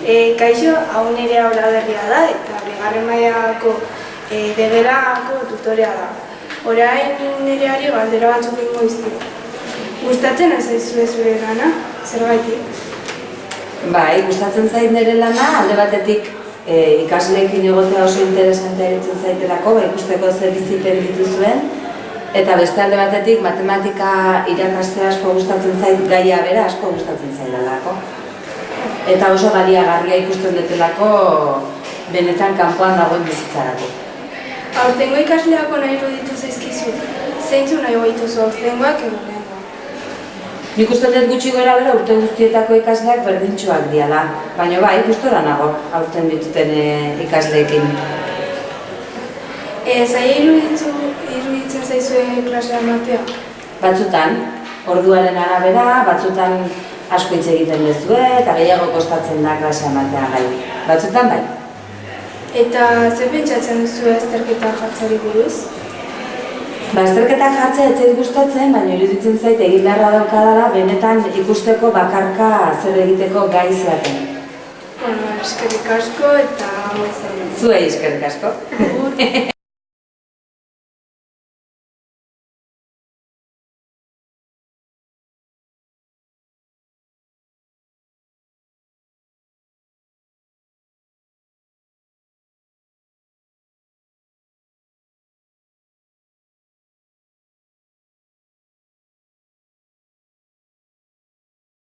Kaixo, hau nire aula berria da eta bigarren mailako degerako tutorea da. Orain nireari galdera batzuk egingo dizkigu. Gustatzen ez zaizue zure lana? Zergatik? Bai, gustatzen zait nire lana, alde batetik ikasleekin egotea oso interesantea egiten zaitelako, ikusteko zer bizipen dituzuen, eta beste alde batetik matematika irakastea asko gustatzen zait, gaia bera asko gustatzen zaidalako. Eta oso baliagarria ikusten dutelako benetan kanpoan dagoen bizitzarako. Aurtengo ikasleako nahi iruditu zaizkizu? Zeintzu nahi dituzu aurtengoak edo lehengoak? Nik uste dut gutxi gora bera urte guztietako ikasleak berdintsuak diala, baina bai, gustora nago aurten dituten ikasleekin. Zaila iruditzen zaizue klasea ematea? Batzutan, orduaren arabera, batzutan asko hitz egiten duzue eta gehiago kostatzen da klasea ematea gai. Batzutan bai. Eta zer pentsatzen duzu azterketa jartzeari buruz? Azterketa jartzea ez zait gustatzen, baina iruditzen zait egin beharra daukadala benetan ikusteko bakarka zer egiteko gai zeaten. Eskerrik asko eta hau izan. Zuei eskerrik asko.